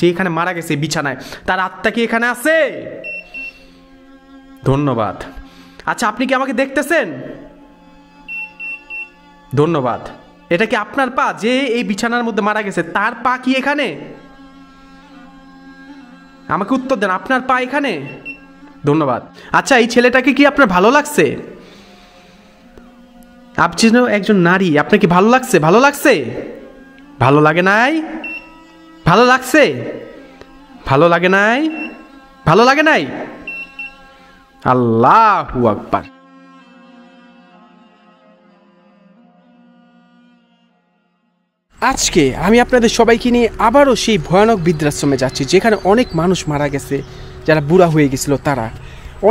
যে এখানে মারা গেছে বিছানায়, তার আত্মা কি এখানে আছে? ধন্যবাদ। আচ্ছা, আপনি কি আমাকে দেখতেছেন? ধন্যবাদ। এটা কি আপনার পা যে এই বিছানার মধ্যে মারা গেছে, তার পা কি এখানে? আমাকে উত্তর দেন, আপনার পা এখানে? ধন্যবাদ। আচ্ছা, এই ছেলেটাকে কি আপনার ভালো লাগছে? আপনি একজন নারী, আপনার কি ভালো লাগছে? ভালো লাগছে? ভালো লাগে নাই? ভালো লাগছে? ভালো লাগে নাই? ভালো লাগে নাই? আল্লাহু আকবার। আজকে আমি আপনাদের সবাইকে নিয়ে আবারও সেই ভয়ানক বৃদ্ধাশ্রমে যাচ্ছি, যেখানে অনেক মানুষ মারা গেছে, যারা বুড়া হয়ে গেছিল। তারা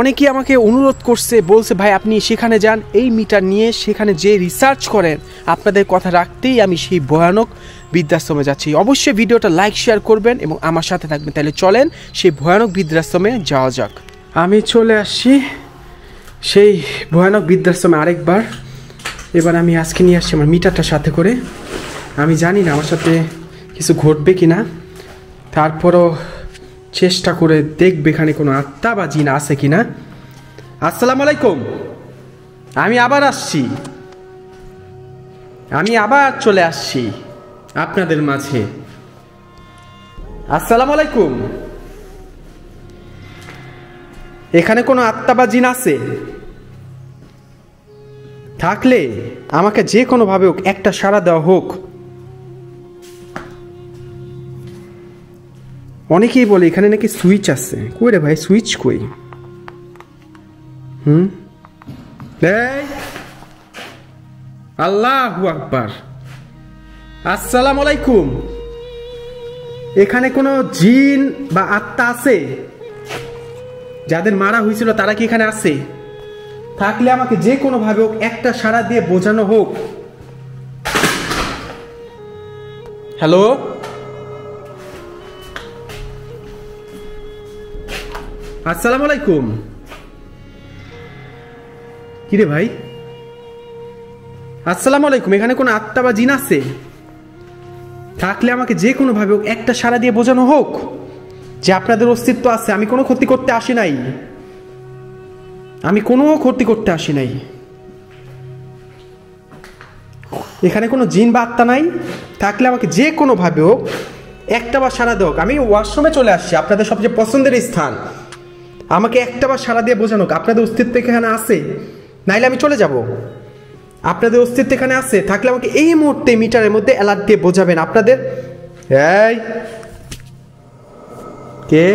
অনেকেই আমাকে অনুরোধ করছে, বলছে ভাই আপনি সেখানে যান, এই মিটার নিয়ে সেখানে যে রিসার্চ করেন। আপনাদের কথা রাখতেই আমি সেই ভয়ানক বৃদ্ধাশ্রমে যাচ্ছি। অবশ্যই ভিডিওটা লাইক শেয়ার করবেন এবং আমার সাথে থাকবেন। তাহলে চলেন সেই ভয়ানক বৃদ্ধাশ্রমে যাওয়া যাক। আমি চলে আসছি সেই ভয়ানক বৃদ্ধাশ্রমে আরেকবার। এবার আমি আজকে নিয়ে আসছি আমার মিটারটা সাথে করে। আমি জানি না আমার সাথে কিছু ঘটবে কি না, তারপরও চেষ্টা করে দেখবে এখানে কোনো আত্মা বা জিন আছে কি না। আসসালামু আলাইকুম। আমি আবার আসছি, আমি আবার চলে আসছি আপনাদের মাঝে। আসসালামু আলাইকুম। এখানে কোনো আত্মা বা জিন আছে? থাকলে আমাকে যে কোনোভাবে হোক একটা সাড়া দেওয়া হোক। অনেকেই বলে এখানে নাকি সুইচ আছে। কই রে ভাই, সুইচ কই? আল্লাহু আকবার। আসসালামু আলাইকুম। এখানে কোনো জিন বা আত্মা আছে? যাদের মারা হয়েছিল তারা কি এখানে আছে? থাকলে আমাকে যে কোনোভাবে হোক একটা সাড়া দিয়ে বোঝানো হোক। হ্যালো, আসসালামু আলাইকুম। কিরে ভাই, আসসালামু আলাইকুম। এখানে কোনো আত্মা বা জিন আছে? থাকলে আমাকে যে কোনোভাবে হোক একটা সাড়া দিয়ে বোঝানো হোক যে আপনাদের অস্তিত্ব আছে। আমি কোনো ক্ষতি করতে আসি নাই, আমি কোনো ক্ষতি করতে আসি নাই। এখানে কোনো জিন বা আত্মা নাই? থাকলে আমাকে যে কোনোভাবে হোক একটা বার সাড়া দেওক। আমি ওয়াশরুমে চলে আসছি, আপনাদের সবচেয়ে পছন্দের স্থান। আমাকে একটা বার সাড়া দিয়ে বোঝানো আপনাদের অস্তিত্ব এখানে আছে, নাইলে আমি চলে যাব। আপনাদের অস্তিত্ব এখানে আছে, থাকলে আমাকে এই মুহূর্তে মিটারের মধ্যে অ্যালার্ট দিয়ে বোঝাবেন আপনাদের। এই কে?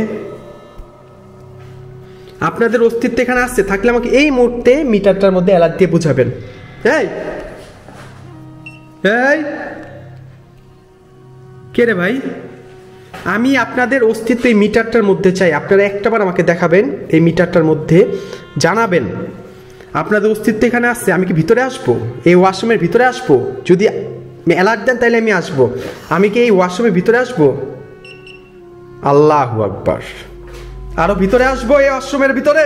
আপনাদের অস্তিত্ব এখানে আছে, থাকলে আমাকে এই মুহূর্তে মিটারটার মধ্যে অ্যালার্ট দিয়ে বোঝাবেন। এই এই কে রে ভাই? আমি আপনাদের অস্তিত্ব এই মিটারটার মধ্যে চাই। আপনারা একটাবার আমাকে দেখাবেন, এই মিটারটার মধ্যে জানাবেন আপনাদের অস্তিত্ব এখানে আসছে। আমি কি ভিতরে আসবো? এই ওয়াশরুমের ভিতরে আসবো? যদি অ্যালার্ট দেন তাহলে আমি আসবো। আমি কি এই ওয়াশরুমের ভিতরে আসবো? আল্লাহু আকবার। আরো ভিতরে আসবো এই ওয়াশরুমের ভিতরে?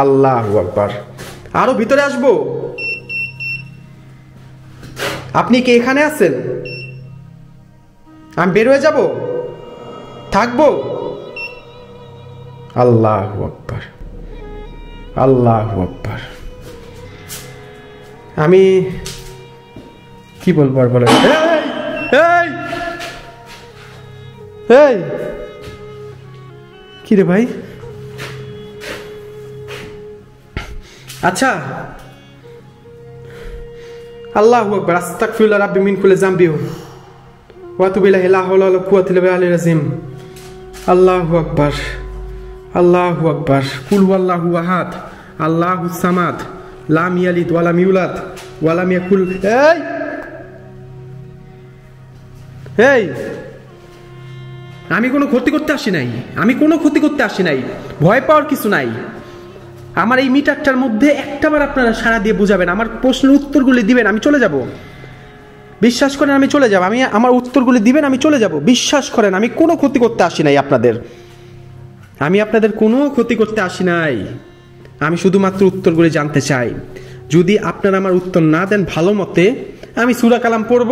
আল্লাহু আকবার। আরো ভিতরে আসবো? আপনি কি এখানে আছেন? আমি বের হয়ে যাব? থাকবো? আল্লাহু আকবার, আল্লাহু আকবার। আমি কি বলবো আর বলেন? এই এই কি রে ভাই? আচ্ছা, আল্লাহু আকবার। আস্তাগফিরুল্লাহ রাব্বি মিন কুল্লি যামবি ওয়া আতুবু ইলাইহি লা হাওলা ওয়ালা কুওয়াতা ইল্লা বিল্লাহিল আযীম। আল্লাহু আকবার, আল্লাহু আকবার। কুল হুয়াল্লাহু আহাদ, আল্লাহুস সামাদ, লাম ইয়ালিদ ওয়া লাম ইউলাদ ওয়া লাম ইয়াকুল। এই এই আমি কোনো ক্ষতি করতে আসি নাই, আমি কোনো ক্ষতি করতে আসি নাই। ভয় পাওয়ার কিছু নাই। আমার এই মিটারটার মধ্যে একটাবার আপনারা সাড়া দিয়ে বুঝাবেন, আমার প্রশ্নের উত্তরগুলি দিবেন, আমি চলে যাব। বিশ্বাস করেন আমি চলে যাব। আমি আমার উত্তরগুলি দিবেন, আমি চলে যাব। বিশ্বাস করেন আমি কোনো ক্ষতি করতে আসি নাই আপনাদের। আমি আপনাদের কোনো ক্ষতি করতে আসি নাই। আমি শুধুমাত্র উত্তরগুলি জানতে চাই। যদি আপনারা আমার উত্তর না দেন ভালো মতে, আমি সূরা কালাম পড়ব,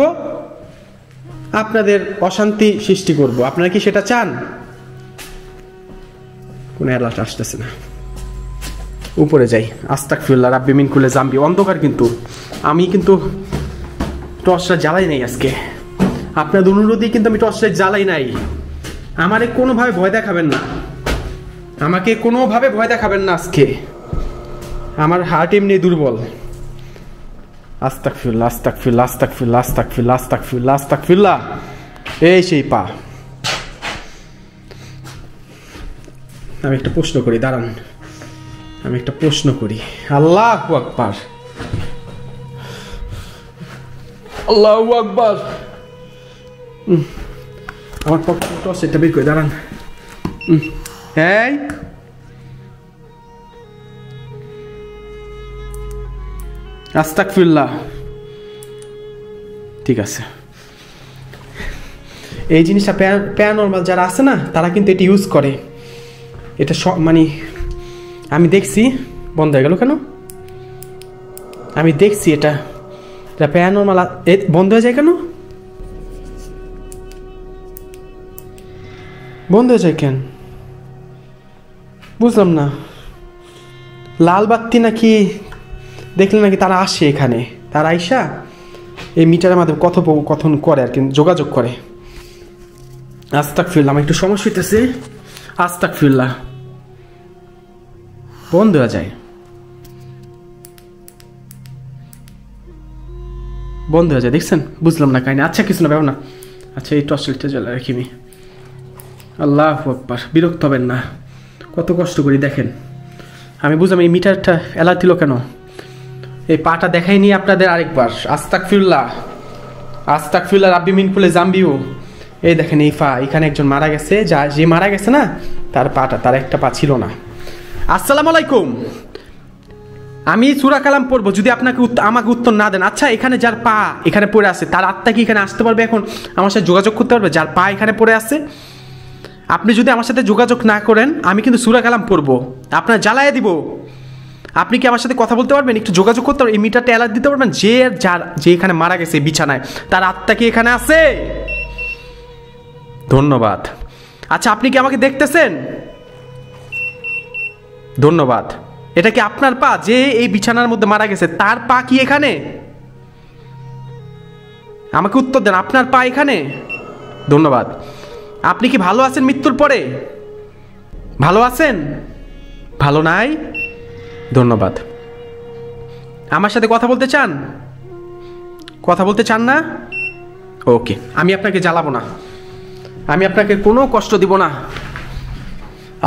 আপনাদের অশান্তি সৃষ্টি করব। আপনারা কি সেটা চান? কোন অ্যালার্ট আসতেছে না, উপরে যাই। আস্তাগফিরুল্লাহ রাব্বি মিন কুল্লি যামবি। অন্ধকার কিন্তু, আমি কিন্তু টর্চটা জ্বালাই নাই আজকে, আপনাদের অনুরোধেই কিন্তু আমি টর্চটা জ্বালাই নাই। আমারে কোনোভাবে ভয় দেখাবেন না, আমাকে কোনোভাবে ভয় দেখাবেন না আজকে, আমার হার্ট এমনি দুর্বল। আস্তাগফিরুল্লাহ আস্তাগফিরুল্লাহ আস্তাগফিরুল্লাহ আস্তাগফিরুল্লাহ আস্তাগফিরুল্লাহ আস্তাগফিরুল্লাহ। এই সেই পা। আমি একটা প্রশ্ন করি, দাঁড়ান, আমি একটা প্রশ্ন করি। আল্লাহু আকবার, আল্লাহু আকবার। আমার পক্ষে টর্চটা বের করে দাঁড়ান। এই আস্তাগফিরুল্লাহ। ঠিক আছে, এই জিনিসটা প্যারানরমাল যারা আছে না তারা কিন্তু এটা ইউজ করে। এটা মানে আমি দেখছি। বন্ধ হয়ে গেল কেন? আমি দেখছি এটা প্যারানরমাল বন্ধ হয়ে যায় কেন? বন্ধ হয়ে যায় কেন বুঝলাম না। লাল বাতি নাকি দেখলে নাকি তারা আসে এখানে, তারা আইসা এই মিটারের মাধ্যমে কথোপকথন করে আর কি, যোগাযোগ করে। আস্তাগফিরুল্লাহ, আমার একটু সমস্যা হইতেছে। আস্তাগফিরুল্লাহ, বন্ধ হয়ে যায়, বন্ধ হয়ে যায়, দেখছেন? বুঝলাম না কাহিনি। আচ্ছা কিছু না, ব্যাপার না। আচ্ছা এই টর্চলাইটটা জ্বালা রাখি আমি। আল্লাহু আকবার। বিরক্ত হবেন না, কত কষ্ট করি দেখেন। আমি বুঝলাম এই মিটারটা অ্যালার্ট দিল কেন। এই পাটা দেখাই নি আপনাদের আরেকবার। আস্তাগফিরুল্লাহ আস্তাগফিরুল্লাহ রাব্বি মিন কুল্লি যামবিউ। এই দেখেন এই পা, এখানে একজন মারা গেছে, যে মারা গেছে না তার পাটা, তার একটা পা ছিল না। আসসালামু আলাইকুম, আমি সূরা কালাম পড়বো, যদি আমাকে উত্তর না দেন। আচ্ছা এখানে যার পা এখানে পড়ে আছে তার আত্মা কি এখানে আসতে পারবে? এখন আমার সাথে যোগাযোগ করতে পারবে? যার পা এখানে পড়ে আছে, আপনি যদি আমার সাথে যোগাযোগ না করেন আমি কিন্তু সূরা কালাম পড়বো, আপনার জ্বালায় দিব। আপনি কি আমার সাথে কথা বলতে পারবেন? একটু যোগাযোগ করতে পারবেন? এই মিটারটা অ্যালার্ট দিতে পারবেন? যে এখানে মারা গেছে বিছানায়, তার আত্মা কি এখানে আছে? ধন্যবাদ। আচ্ছা আপনি কি আমাকে দেখতেছেন? ধন্যবাদ। এটা কি আপনার পা? যে এই বিছানার মধ্যে মারা গেছে তার পা কি এখানে? আমাকে উত্তর দেন, আপনার পা এখানে? ধন্যবাদ। আপনি কি ভালো আছেন মৃত্যুর পরে? ভালো আছেন? ভালো নাই? ধন্যবাদ। আমার সাথে কথা বলতে চান? কথা বলতে চান না? ওকে, আমি আপনাকে জ্বালাবো না, আমি আপনাকে কোনো কষ্ট দিব না।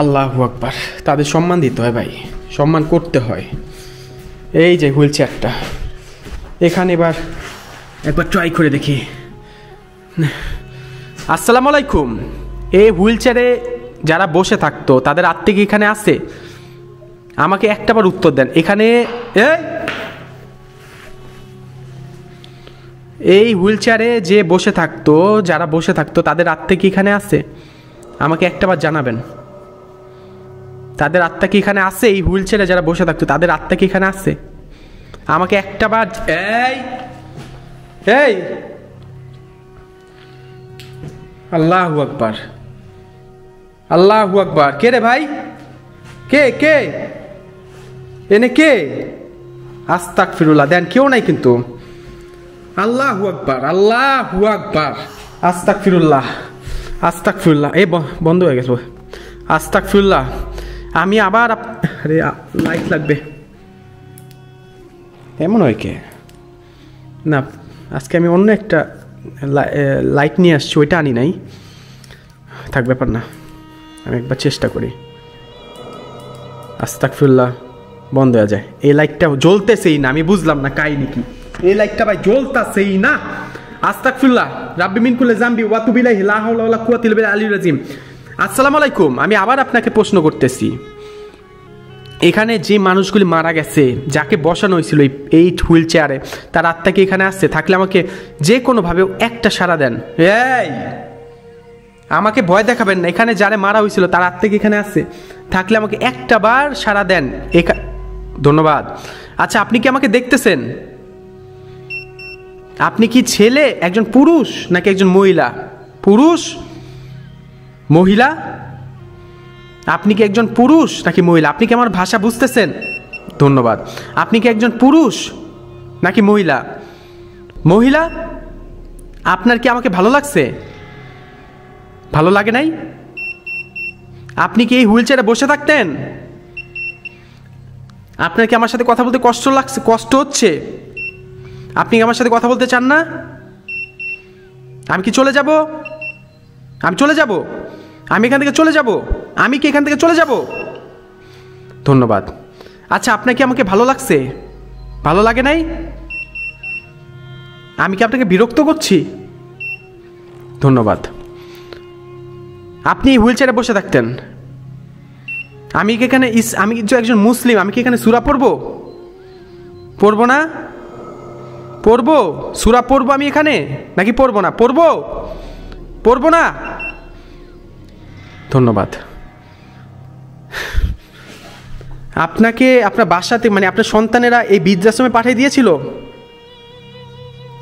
আল্লাহু আকবার। তাদের সম্মান দিতে হয় ভাই, সম্মান করতে হয়। এই যে হুইল চেয়ারটা এখানে, এবার একবার ট্রাই করে দেখি। আসসালামু আলাইকুম। এই হুইল চেয়ারে যারা বসে থাকতো তাদের আত্মা কি এখানে আছে? আমাকে একটাবার উত্তর দেন। এখানে এই হুইল চেয়ারে যে বসে থাকতো, যারা বসে থাকতো তাদের আত্মা কি এখানে আছে? আমাকে একটাবার জানাবেন। তাদের আত্মা কি এখানে আছে? এই হুইল চেয়ারে যারা বসে থাকতো তাদের আত্মা কি এখানে আছে? আমাকে একটাবার। এই আল্লাহু আকবার, আল্লাহু আকবার। কে রে ভাই? কে এনে কে? আস্তাগফিরুল্লাহ। দেন কেউ নাই কিন্তু। আল্লাহু আকবার, আল্লাহু আকবার। আস্তাগফিরুল্লাহ আস্তাগফিরুল্লাহ। এই বন্ধ হয়ে গেছে। আস্তাগফিরুল্লাহ। আমি আবার আরে লাইট লাগবে। এমন হয় কে? না, আজকে আমি অন্য একটা লাইট নিয়ে আসছি, ওইটা আনি নাই। থাক, ব্যাপার না, আমি একবার চেষ্টা করি। আস্তাগফিরুল্লাহ। বন্ধ হয়ে যায়। এই লাইটটা জ্বলতেছেই না, আমি বুঝলাম না কাহিনী কি। এই লাইটটা ভাই জ্বলতেছেই না। আস্তাগফিরুল্লাহ রাব্বি মিন কুল্লি যামবি ওয়া তুবু ইলাইহি লা হাওলা ওয়ালা কুওয়াতা ইল্লা বিল্লাহিল আলিয়্যিল আযীম। আসসালামু আলাইকুম। আমি আবার আপনাকে প্রশ্ন করতেছি, এখানে যে মানুষগুলি মারা গেছে, যাকে বসানো হয়েছিল এই হুইল চেয়ারে, তার আত্মা কি এখানে আসছে? থাকলে আমাকে যে কোনোভাবে একটা সাড়া দেন। এই আমাকে ভয় দেখাবেন না। এখানে যারা মারা হয়েছিল তার আত্মা কি এখানে আসছে? থাকলে আমাকে একটা বার সাড়া দেন। ধন্যবাদ। আচ্ছা আপনি কি আমাকে দেখতেছেন? আপনি কি ছেলে, একজন পুরুষ নাকি একজন মহিলা? পুরুষ, মহিলা? আপনি কি একজন পুরুষ নাকি মহিলা? আপনি কি আমার ভাষা বুঝতেছেন? ধন্যবাদ। আপনি কি একজন পুরুষ নাকি মহিলা? মহিলা। আপনার কি আমাকে ভালো লাগছে? ভালো লাগে নাই? আপনি কি এই হুইল চেয়ারে বসে থাকতেন? আপনার কি আমার সাথে কথা বলতে কষ্ট লাগছে, কষ্ট হচ্ছে? আপনি কি আমার সাথে কথা বলতে চান না? আমি কি চলে যাব? আমি চলে যাব? আমি এখান থেকে চলে যাব? আমি কি এখান থেকে চলে যাব? ধন্যবাদ। আচ্ছা, আপনার কি আমাকে ভালো লাগছে? ভালো লাগে নাই? আমি কি আপনাকে বিরক্ত করছি? ধন্যবাদ। আপনি হুইল চেয়ারে বসে থাকতেন, আমি কি এখানে আমি কি একজন মুসলিম, আমি কি এখানে সূরা পড়বো? পড়বো না? পড়বো, সূরা পড়বো আমি এখানে নাকি পড়বো না? পড়বো, পড়বো না? ধন্যবাদ। আপনাকে আপনার বাসাতে, মানে আপনার সন্তানেরা এই বৃদ্ধাশ্রমে পাঠিয়ে দিয়েছিল?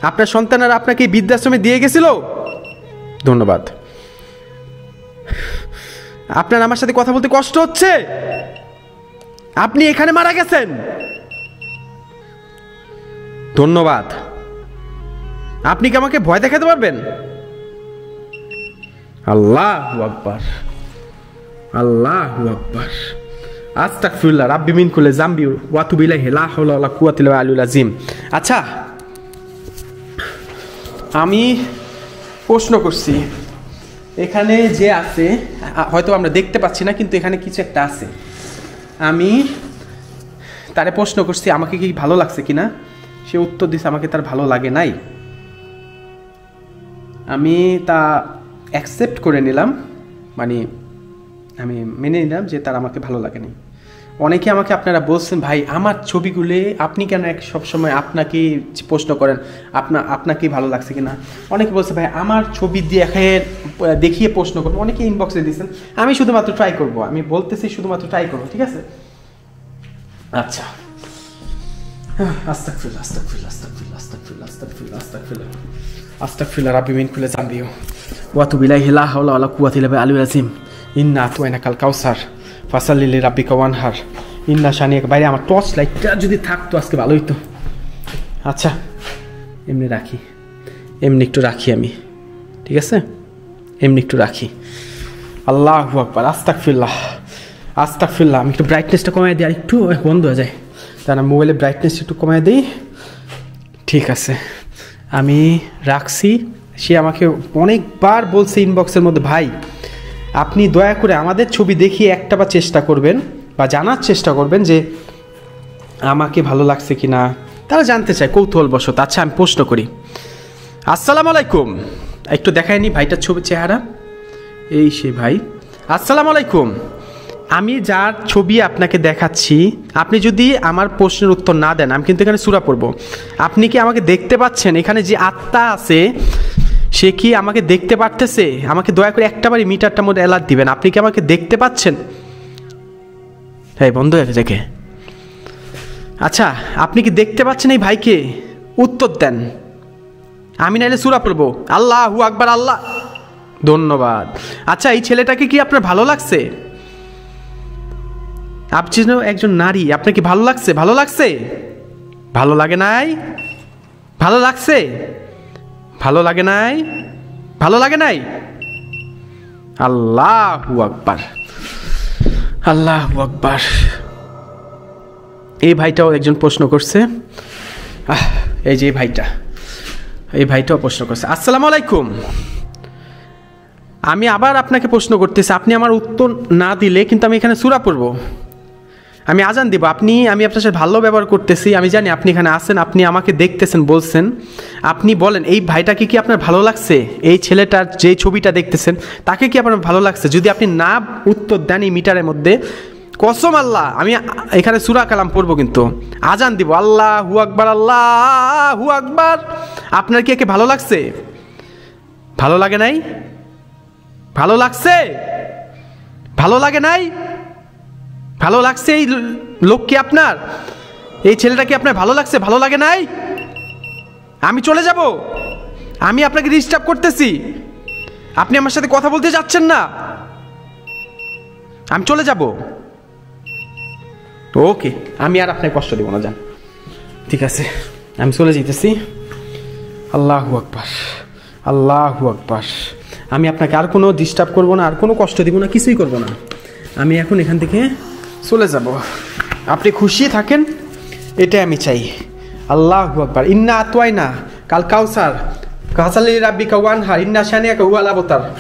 আপনার সন্তানেরা আপনাকে এই বৃদ্ধাশ্রমে দিয়ে গেছিল? ধন্যবাদ। আপনার আমার সাথে কথা বলতে কষ্ট হচ্ছে? আপনি এখানে মারা গেছেন? ধন্যবাদ। আপনি কি আমাকে ভয় দেখাতে পারবেন? আল্লাহু আকবার, আল্লাহু আকবার। আস্তাগফিরুল্লাহ রাব্বি মিন কুল্লি যামবি ওয়া আতুবু ইলাইহি লা হাওলা ওয়ালা কুওয়াতা ইল্লা বিল্লাহিল আযীম। আচ্ছা, আমি প্রশ্ন করছি, এখানে যে আছে, হয়তো আমরা দেখতে পাচ্ছি না, কিন্তু এখানে কিছু একটা আছে। আমি তারে প্রশ্ন করছি আমাকে কি ভালো লাগছে কিনা, সে উত্তর দিছে আমাকে তার ভালো লাগে নাই। আমি তা অ্যাকসেপ্ট করে নিলাম, মানে আমি মেনে নিলাম যে তার আমাকে ভালো লাগেনি। অনেকে আমাকে আপনারা বলছেন, ভাই আমার ছবিগুলো আপনি কেন সবসময় আপনাকে প্রশ্ন করেন, আপনাকে ভালো লাগছে কিনা। অনেকে বলছে, ভাই আমার ছবি দেখিয়ে প্রশ্ন করবো। অনেকে ইনবক্সে দিয়েছেন, আমি শুধুমাত্র ট্রাই করব, আমি বলতেছি শুধুমাত্র ট্রাই করবো, ঠিক আছে? আচ্ছা, আস্তাগফিরুল্লাহ, আস্তাগফিরুল্লাহ, আস্তাগফিরুল্লাহ, আস্তাগফিরুল্লাহ, আস্তাগফিরুল্লাহ, আস্তাগফিরুল্লাহ, আস্তাগফিরুল্লাহ রাব্বি মিন কুল্লি যামবি ওয়া আতুবু ইলাইহি লা হাওলা ওয়ালা কুওয়াতা ইল্লা বিল্লাহিল আযীম। ইন্না আতাইনাকাল কাউসার ফাসাল্লি লিরাব্বিকা ওয়ানহার ইন্না শানিয়াকা। বাইরে আমার টর্চ লাইটটা যদি থাকতো আজকে ভালো হইতো। আচ্ছা, এমনি রাখি, এমনি একটু রাখি আমি, ঠিক আছে? এমনি একটু রাখি। আল্লাহু আকবার, আস্তাগফিরুল্লাহ, আস্তাগফিরুল্লাহ। আমি একটু ব্রাইটনেসটা কমাই দিই, আর একটু বন্ধ হয়ে যায়, তার মোবাইলের ব্রাইটনেস একটু কমাই দিই। ঠিক আছে, আমি রাখছি। সে আমাকে অনেকবার বলছে ইনবক্সের মধ্যে, ভাই আপনি দয়া করে আমাদের ছবি দেখিয়ে একটা বা চেষ্টা করবেন বা জানার চেষ্টা করবেন যে আমাকে ভালো লাগছে কি না, তারা জানতে চায় কৌতূহলবশত। আচ্ছা, আমি প্রশ্ন করি, আসসালামু আলাইকুম, একটু দেখায়নি ভাইটার ছবি চেহারা, এই সে ভাই। আসসালামু আলাইকুম, আমি যার ছবি আপনাকে দেখাচ্ছি, আপনি যদি আমার প্রশ্নের উত্তর না দেন, আমি কিন্তু এখানে সূরা পড়ব। আপনি কি আমাকে দেখতে পাচ্ছেন? এখানে যে আত্মা আছে সে কি আমাকে দেখতে পারতেছে? আমাকে দয়া করে একটাবারই মিটারটার মধ্যে অ্যালার্ট দিবেন, আপনি কি আমাকে দেখতে পাচ্ছেন? হ্যাঁ, বন্ধ হয়ে গেছে। আচ্ছা, আপনি কি দেখতে পাচ্ছেন এই ভাইকে? উত্তর দেন, আমি নাইলে সূরা পড়ব। আল্লাহু আকবার, আল্লাহ। ধন্যবাদ। আচ্ছা, এই ছেলেটাকে কি আপনার ভালো লাগছে? আপনি একজন নারী, আপনার কি ভালো লাগছে? ভালো লাগছে? ভালো লাগে নাই? ভালো লাগছে? ভালো লাগে নাই? ভালো লাগে নাই? আল্লাহু আকবার, আল্লাহু আকবার। এই ভাইটাও একজন প্রশ্ন করছে, এই যে এই ভাইটাও প্রশ্ন করছে। আসসালামু আলাইকুম, আমি আবার আপনাকে প্রশ্ন করতেছি, আপনি আমার উত্তর না দিলে কিন্তু আমি এখানে সূরা পড়ব, আমি আজান দিব। আমি আপনার সাথে ভালো ব্যবহার করতেছি, আমি জানি আপনি এখানে আছেন, আপনি আমাকে দেখতেছেন, বলছেন। আপনি বলেন, এই ভাইটাকে কি আপনার ভালো লাগছে? এই ছেলেটার যে ছবিটা দেখতেছেন তাকে কি আপনার ভালো লাগছে? যদি আপনি না উত্তর দেন এই মিটারের মধ্যে, কসম আল্লাহ আমি এখানে সূরা কালাম পড়বো, কিন্তু আজান দিব। আল্লাহু আকবার, আল্লাহু আকবার। আপনার কি একে ভালো লাগছে? ভালো লাগে নাই? ভালো লাগছে? ভালো লাগে নাই? ভালো লাগছে? এই লোক কি আপনার, এই ছেলেটা কি আপনার ভালো লাগছে? ভালো লাগে নাই? আমি চলে যাব? আমি আপনাকে ডিস্টার্ব করতেছি? আপনি আমার সাথে কথা বলতে যাচ্ছেন না? আমি চলে যাব। ওকে, আমি আর আপনাকে কষ্ট দেব না, যান। ঠিক আছে, আমি চলে যেতেছি। আল্লাহু আকবার, আল্লাহু আকবার। আমি আপনাকে আর কোনো ডিস্টার্ব করব না, আর কোনো কষ্ট দিব না, কিছুই করব না। আমি এখন এখান থেকে চলে যাব। আপনি খুশি থাকেন, এটাই আমি চাই। আল্লাহু আকবার। ইন্না আতওয়াইনা কাল কাউসার কাসালি রাব্বিকা ওয়ানহার ইন্না শানিয়াকা হুয়াল আবতার।